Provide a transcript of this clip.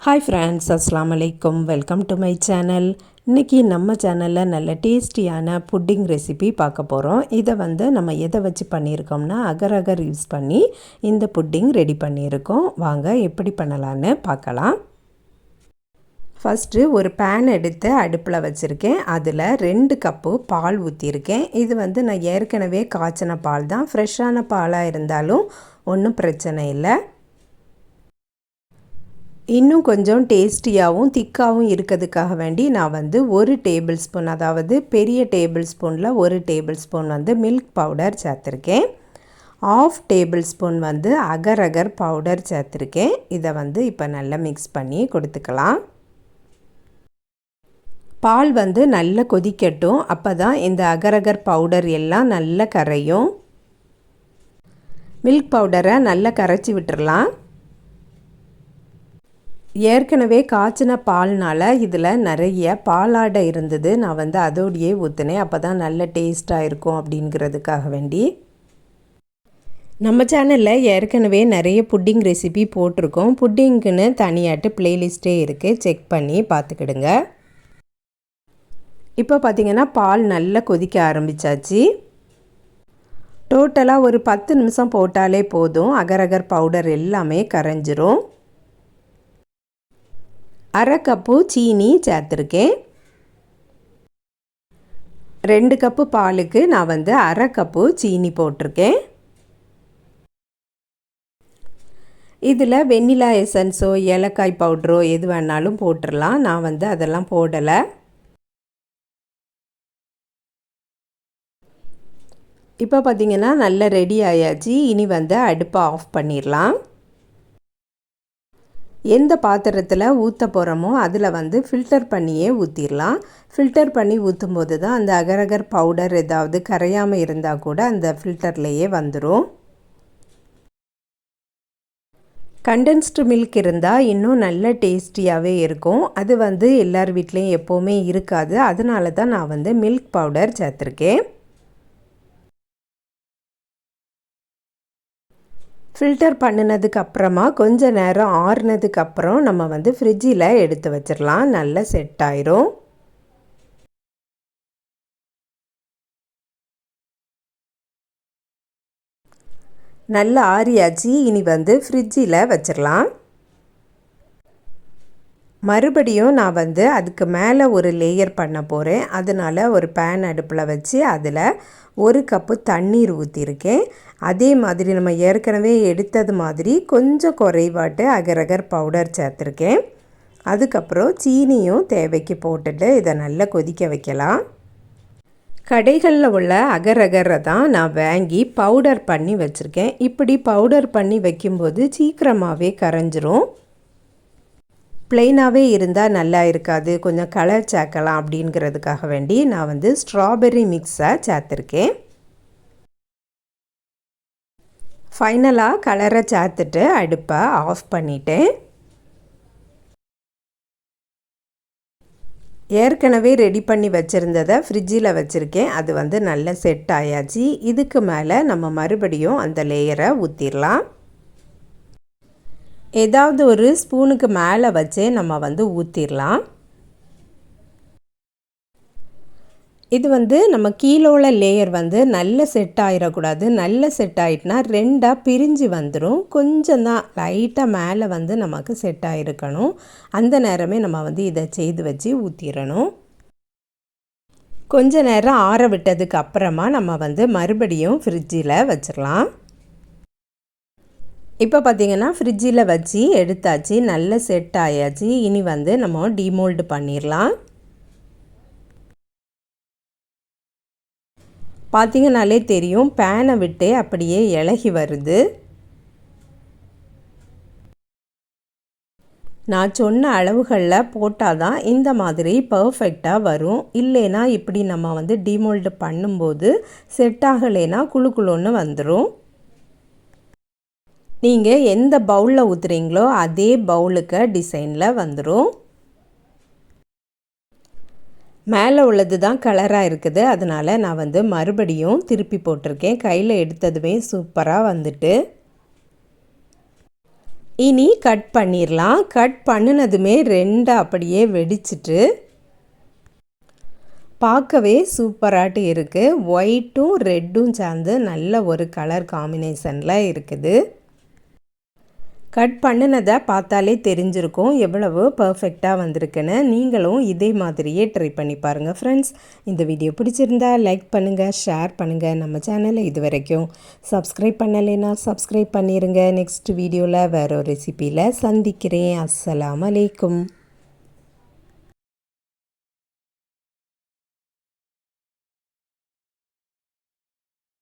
Hi friends, அஸ்ஸலாமு அலைக்கும். Welcome to my channel. இன்றைக்கி நம்ம சேனலில் நல்ல டேஸ்டியான புட்டிங் ரெசிபி பார்க்க போகிறோம். இதை நம்ம எதை வச்சு பண்ணியிருக்கோம்னா அகர் யூஸ் பண்ணி இந்த புட்டிங் ரெடி பண்ணியிருக்கோம். வாங்க எப்படி பண்ணலான்னு பார்க்கலாம். ஃபஸ்ட்டு ஒரு பேன் எடுத்து அடுப்பில் வச்சுருக்கேன். அதில் 2 கப்பு பால் ஊற்றியிருக்கேன். இது நான் ஏற்கனவே காய்ச்சின பால் தான். ஃப்ரெஷ்ஷான பாலாக இருந்தாலும் ஒன்றும் பிரச்சனை இல்லை. இன்னும் கொஞ்சம் டேஸ்டியாகவும் திக்காகவும் இருக்கிறதுக்காக வேண்டி நான் 1 டேபிள் ஸ்பூன், அதாவது பெரிய டேபிள் ஸ்பூனில் 1 டேபிள் ஸ்பூன் மில்க் பவுடர் சேர்த்துருக்கேன். 1/2 டேபிள் ஸ்பூன் அகர் பவுடர் சேர்த்துருக்கேன். இதை இப்போ நல்லா மிக்ஸ் பண்ணி கொடுத்துக்கலாம். பால் நல்லா கொதிக்கட்டும். அப்போ தான் இந்த அகர் பவுடர் எல்லாம் நல்லா கரையும். மில்க் பவுடரை நல்லா கரைச்சி விட்டுறலாம். ஏற்கனவே காய்ச்சின பால்னால் இதில் நிறைய பாலாடை இருந்தது. நான் அதோடையே ஊற்றினேன். அப்போ தான் நல்ல டேஸ்ட்டாக இருக்கும் அப்படிங்கிறதுக்காக வேண்டி. நம்ம சேனலில் ஏற்கனவே நிறைய புட்டிங் ரெசிபி போட்டிருக்கோம். புட்டிங்குன்னு தனியாட்டு ப்ளேலிஸ்ட்டே இருக்குது, செக் பண்ணி பார்த்துக்கிடுங்க. இப்போ பார்த்திங்கன்னா பால் நல்லா கொதிக்க ஆரம்பித்தாச்சு. டோட்டலாக ஒரு 10 நிமிஷம் போட்டாலே போதும். அகர் பவுடர் எல்லாமே கரைஞ்சிரும். 1/2 கப்பு சீனி சேர்த்துருக்கேன். 2 கப்பு பாலுக்கு நான் 1/2 கப்பு சீனி போட்டிருக்கேன். இதில் வெண்ணிலா எசன்ஸோ ஏலக்காய் பவுட்ரோ எது வேணாலும் போட்டுடலாம். நான் அதெல்லாம் போடலை. இப்போ பார்த்திங்கன்னா நல்லா ரெடி ஆயாச்சு. இனி அடுப்பை ஆஃப் பண்ணிடலாம். எந்த பாத்திரத்தில் ஊற்ற போகிறோமோ அதில் ஃபில்டர் பண்ணியே ஊற்றிடலாம். ஃபில்டர் பண்ணி ஊற்றும்போது தான் அந்த அகர் பவுடர் ஏதாவது கரையாமல் இருந்தால் கூட அந்த ஃபில்டர்லேயே வந்துடும். கண்டென்ஸ்டு மில்க் இருந்தால் இன்னும் நல்ல டேஸ்டியாகவே இருக்கும். அது எல்லார் வீட்லேயும் எப்போவுமே இருக்காது. அதனால தான் நான் மில்க் பவுடர் சேர்த்துருக்கேன். ஃபில்டர் பண்ணினதுக்கு அப்புறமா கொஞ்ச நேரம் ஆறுனதுக்கப்புறம் நம்ம ஃப்ரிட்ஜில் எடுத்து வச்சிடலாம். நல்லா செட் ஆயிரும். நல்லா ஆறியாச்சு. இனி ஃப்ரிட்ஜில் வச்சிடலாம். மறுபடியும் நான் அதுக்கு மேலே ஒரு லேயர் பண்ண போகிறேன். அதனால் ஒரு பேன் அடுப்பில் வச்சு அதில் 1 கப்பு தண்ணீர் ஊற்றிருக்கேன். அதே மாதிரி நம்ம ஏற்கனவே எடுத்தது மாதிரி கொஞ்சம் குறைவாட்டு அகர் பவுடர் சேர்த்துருக்கேன். அதுக்கப்புறம் சீனியும் தேவைக்கு போட்டுட்டு இதை நல்லா கொதிக்க வைக்கலாம். கடைகளில் உள்ள அகரை தான் நான் வாங்கி பவுடர் பண்ணி வச்சுருக்கேன். இப்படி பவுடர் பண்ணி வைக்கும்போது சீக்கிரமாகவே கரைஞ்சிரும். ப்ளெயினாகவே இருந்தால் நல்லா இருக்காது, கொஞ்சம் கலர் சேர்க்கலாம் அப்படிங்கிறதுக்காக வேண்டி நான் ஸ்ட்ராபெர்ரி மிக்ஸை சேர்த்துருக்கேன். ஃபைனலாக கலரை சேர்த்துட்டு அடுப்பை ஆஃப் பண்ணிட்டேன். ஏற்கனவே ரெடி பண்ணி வச்சுருந்ததை ஃப்ரிட்ஜில் வச்சுருக்கேன். அது நல்லா செட் ஆயாச்சு. இதுக்கு மேலே நம்ம மறுபடியும் அந்த லேயரை ஊற்றிடலாம். ஏதாவது ஒரு ஸ்பூனுக்கு மேலே வச்சே நம்ம ஊற்றிடலாம். இது நம்ம கீழோல லேயர் நல்ல செட் ஆகிடக்கூடாது. நல்ல செட் ஆகிட்டுனா 2ஆக பிரிஞ்சு வந்துடும். கொஞ்சம் தான் லைட்டாக மேலே நமக்கு செட் ஆகிருக்கணும். அந்த நேரமே நம்ம இதை செய்து வச்சு ஊற்றிடணும். கொஞ்ச நேரம் ஆற விட்டதுக்கு அப்புறமா நம்ம மறுபடியும் ஃப்ரிட்ஜில் வச்சிடலாம். இப்போ பார்த்திங்கன்னா ஃப்ரிட்ஜில் வச்சு எடுத்தாச்சு. நல்ல செட் ஆயாச்சு. இனி நம்ம டிமோல்டு பண்ணிடலாம். பார்த்திங்கனாலே தெரியும், பேனை விட்டு அப்படியே இலகி வருது. நான் சொன்ன அளவுகளில் போட்டால் தான் இந்த மாதிரி பர்ஃபெக்டாக வரும். இல்லைனா இப்படி நம்ம டிமோல்டு பண்ணும்போது செட் ஆகலைன்னா குழு குழுன்னு வந்துடும். நீங்கள் எந்த பவுலில் ஊற்றுறீங்களோ அதே பவுலுக்கு டிசைனில் வந்துடும். மேலே உள்ளது தான் கலராக இருக்குது. அதனால் நான் மறுபடியும் திருப்பி போட்டிருக்கேன். கையில் எடுத்ததுமே சூப்பராக வந்துட்டு. இனி கட் பண்ணிடலாம். கட் பண்ணினதுமே 2 அப்படியே வெடிச்சிட்டு பார்க்கவே சூப்பராட்டு இருக்குது. ஒயிட்டும் ரெட்டும் சேர்ந்து நல்ல ஒரு கலர் காம்பினேஷனில் இருக்குது. கட் பண்ணினதை பார்த்தாலே தெரிஞ்சிருக்கும் எவ்வளவு பர்ஃபெக்டாக வந்திருக்குன்னு. நீங்களும் இதே மாதிரியே ட்ரை பண்ணி பாருங்கள் ஃப்ரெண்ட்ஸ். இந்த வீடியோ பிடிச்சிருந்தா லைக் பண்ணுங்கள், ஷேர் பண்ணுங்கள். நம்ம சேனலை இது வரைக்கும் சப்ஸ்கிரைப் பண்ணலைன்னா சப்ஸ்கிரைப் பண்ணிடுங்க. நெக்ஸ்ட் வீடியோவில் வேறு ஒரு ரெசிப்பியில் சந்திக்கிறேன். அஸ்ஸலாமு அலைக்கும்.